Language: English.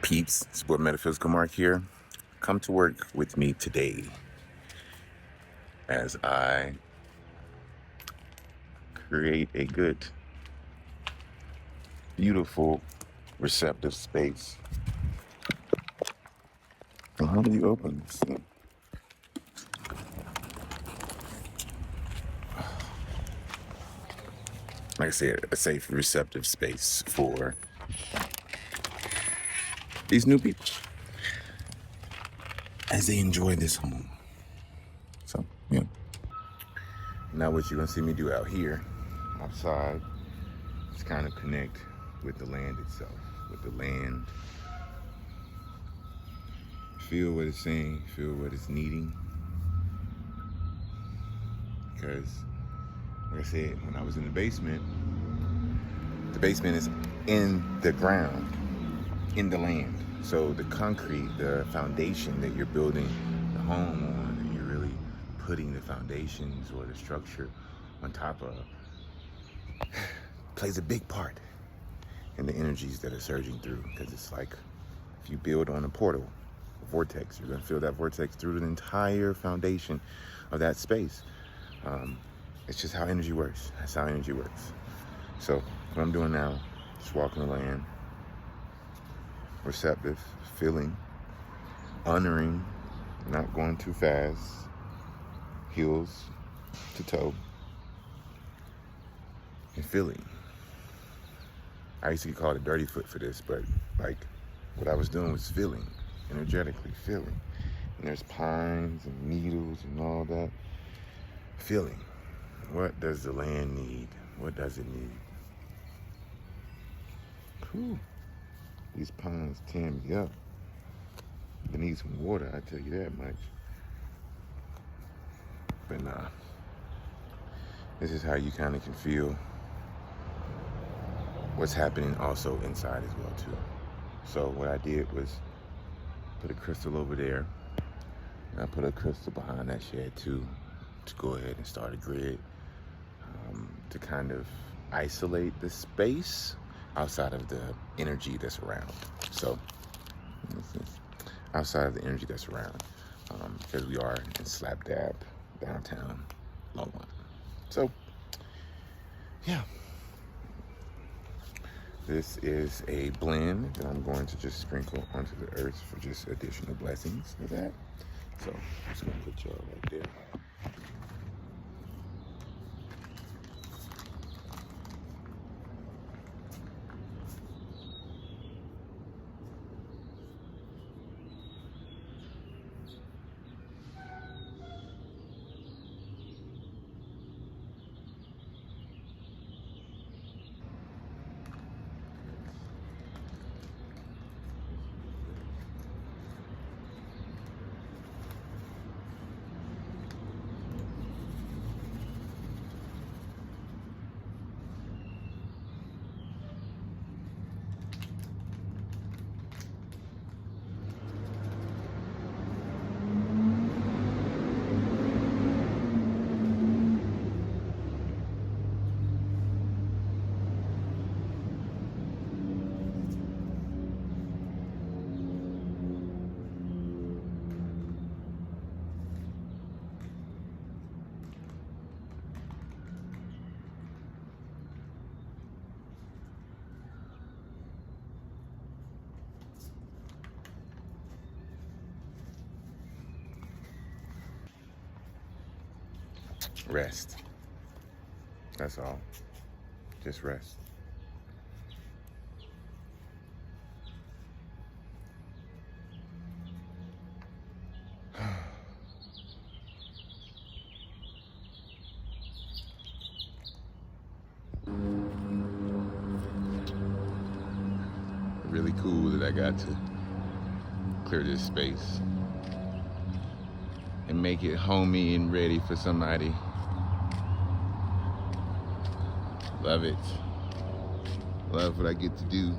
peeps? It's your boy Metaphysical Marc here. Come to work with me today as I create a good, beautiful, receptive space. And how do you open this thing? Like I said, a safe, receptive space for these new people as they enjoy this home. So, yeah. Now what you're gonna see me do out here, outside, is kind of connect with the land itself, with the land. Feel what it's saying, feel what it's needing. Because, like I said, when I was in the basement is in the ground, in the land. So the concrete, the foundation that you're building the home on, that you're really putting the foundations or the structure on top of, plays a big part in the energies that are surging through. Because it's like if you build on a portal, a vortex, you're going to feel that vortex through the entire foundation of that space. It's just how energy works. That's how energy works. So what I'm doing now, just walking the land, receptive, feeling, honoring, not going too fast, heels to toe, and feeling. I used to get called a dirty foot for this, but like what I was doing was feeling, energetically feeling. And there's pines and needles and all that. Feeling. What does the land need? What does it need? Whew. These pines tear me up. They need some water, I tell you that much. But nah, this is how you kind of can feel what's happening also inside as well too. So what I did was put a crystal over there, and I put a crystal behind that shed too, to go ahead and start a grid, to kind of isolate the space outside of the energy that's around. So outside of the energy that's around, because we are in slap dab downtown Longmont. So yeah, this is a blend that I'm going to just sprinkle onto the earth for just additional blessings for that. So I'm just gonna put y'all right there. Rest. That's all. Just rest. Really cool that I got to clear this space and make it homey and ready for somebody. Love it. Love what I get to do.